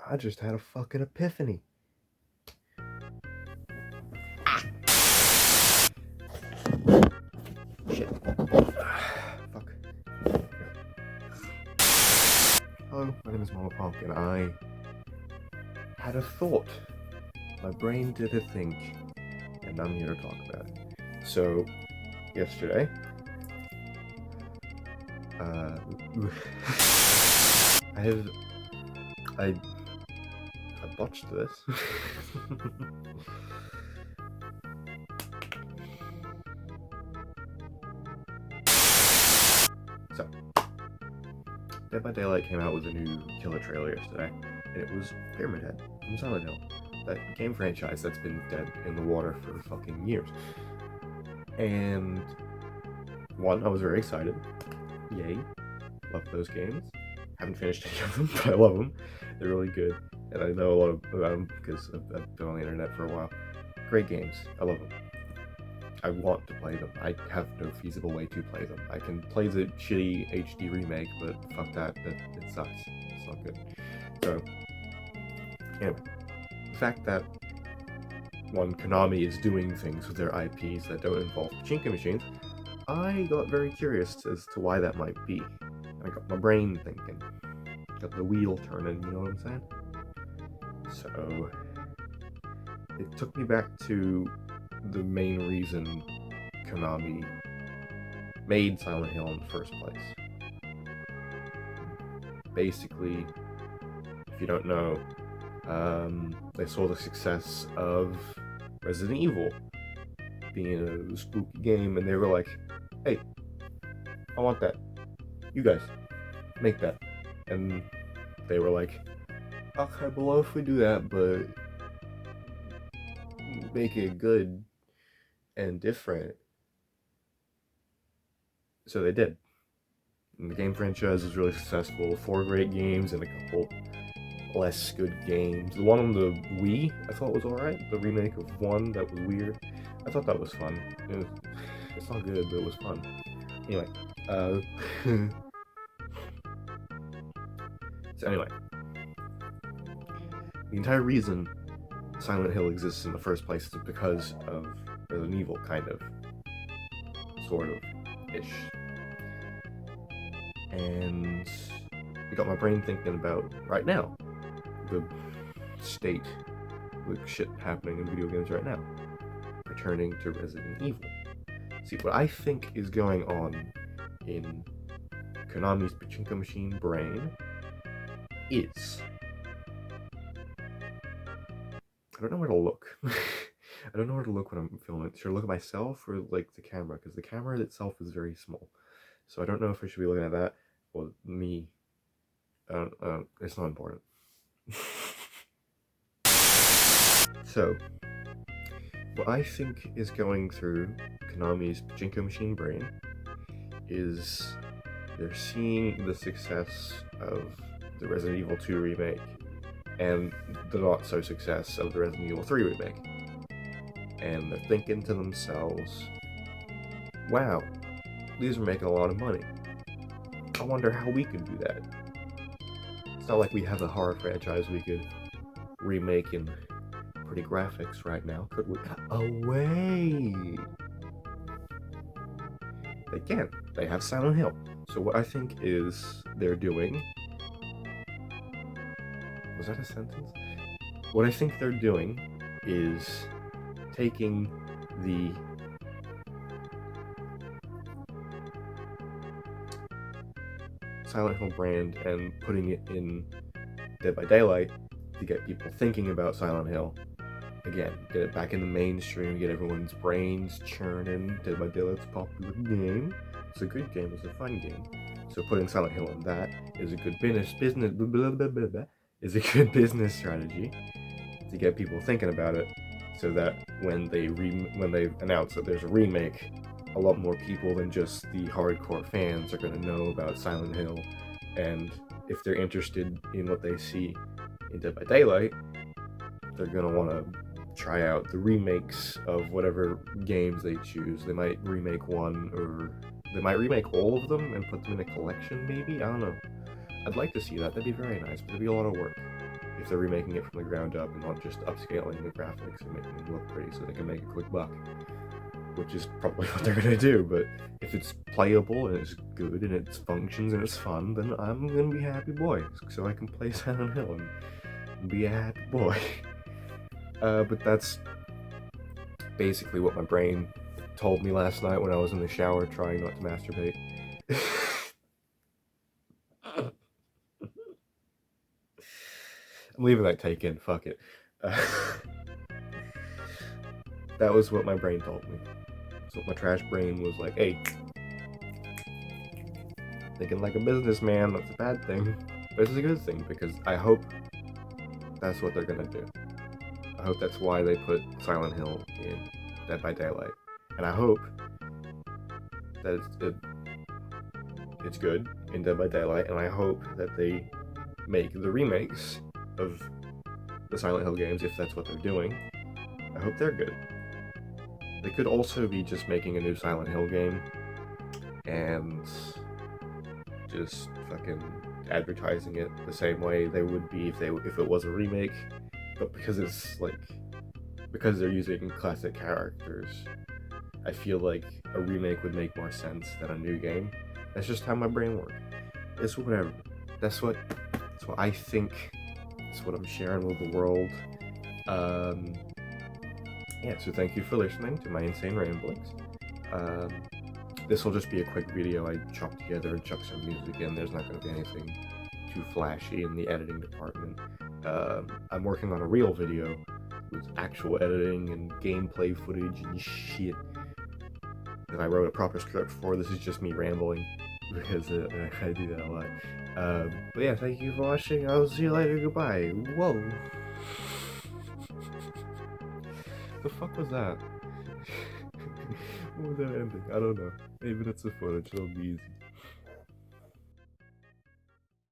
I just had a fucking epiphany. Shit. Fuck. Hello, my name is Mama Ponk, and I had a thought. My brain did a think, and I'm here to talk about it. So, yesterday, I botched this. So, Dead by Daylight came out with a new killer trailer yesterday, and it was Pyramid Head from Silent Hill, that game franchise that's been dead in the water for fucking years. And one, I was very excited. Yay. Love those games. Haven't finished any of them, but I love them. They're really good, and I know a lot about them because I've been on the internet for a while. Great games. I love them. I want to play them. I have no feasible way to play them. I can play the shitty HD remake, but fuck that. It sucks. It's not good. So, anyway, the fact that Konami is doing things with their IPs that don't involve pachinko machines, I got very curious as to why that might be. I got my brain thinking. Got the wheel turning, you know what I'm saying? So, it took me back to the main reason Konami made Silent Hill in the first place. Basically, if you don't know, they saw the success of Resident Evil being a spooky game, and they were like, hey, I want that. You guys, make that. And they were like, okay, below if we do that, but make it good and different. So they did. And the game franchise is really successful. 4 great games and a couple less good games. The one on the Wii, I thought was alright. The remake of 1 that was weird. I thought that was fun. It's not good, but it was fun. Anyway, so anyway, the entire reason Silent Hill exists in the first place is because of Resident Evil, kind of, sort of, ish. And it got my brain thinking about, right now, the state, the shit happening in video games right now. Returning to Resident Evil. See, what I think is going on in Konami's pachinko machine brain is, I don't know where to look. I don't know where to look when I'm filming. Should I look at myself or like the camera? Because the camera itself is very small. So I don't know if I should be looking at that or me. It's not important. So, what I think is going through Konami's pachinko machine brain is they're seeing the success of the Resident Evil 2 remake and the not so success of the Resident Evil 3 remake. And they're thinking to themselves, wow, these are making a lot of money. I wonder how we could do that. It's not like we have a horror franchise we could remake in pretty graphics right now, could we? Oh, wait. They can. They have Silent Hill. So what I think is they're doing... Was that a sentence? What I think they're doing is taking the Silent Hill brand and putting it in Dead by Daylight to get people thinking about Silent Hill. Again, get it back in the mainstream, get everyone's brains churning. Dead by Daylight's a popular game. It's a good game, it's a fun game. So putting Silent Hill in that is a good business strategy to get people thinking about it, so that when they announce that there's a remake, a lot more people than just the hardcore fans are going to know about Silent Hill, and if they're interested in what they see in Dead by Daylight, they're going to want to try out the remakes of whatever games they choose. They might remake one, or they might remake all of them and put them in a collection, maybe? I don't know. I'd like to see that. That'd be very nice, but it'd be a lot of work if they're remaking it from the ground up and not just upscaling the graphics and making them look pretty so they can make a quick buck, which is probably what they're gonna do. But if it's playable and it's good and it functions and it's fun, then I'm gonna be a happy boy, so I can play Silent Hill and be a happy boy. But that's basically what my brain told me last night when I was in the shower trying not to masturbate. I'm leaving that take in, fuck it. That was what my brain told me. So my trash brain was like, hey, thinking like a businessman, that's a bad thing. But it's a good thing, because I hope that's what they're gonna do. I hope that's why they put Silent Hill in Dead by Daylight. And I hope that it's good in Dead by Daylight, and I hope that they make the remakes of the Silent Hill games, if that's what they're doing. I hope they're good. They could also be just making a new Silent Hill game and just fucking advertising it the same way they would be if it was a remake, but because they're using classic characters, I feel like a remake would make more sense than a new game. That's just how my brain works. It's whatever. That's what I think. That's what I'm sharing with the world. Yeah, so thank you for listening to my insane ramblings. This will just be a quick video I chopped together and chucked some music in. There's not going to be anything too flashy in the editing department. I'm working on a real video with actual editing and gameplay footage and shit that I wrote a proper script for. This is just me rambling, because I do that a lot. But yeah, thank you for watching. I'll see you later. Goodbye. Whoa. The fuck was that? What was that ending? I don't know. Maybe that's the footage. It'll be easy.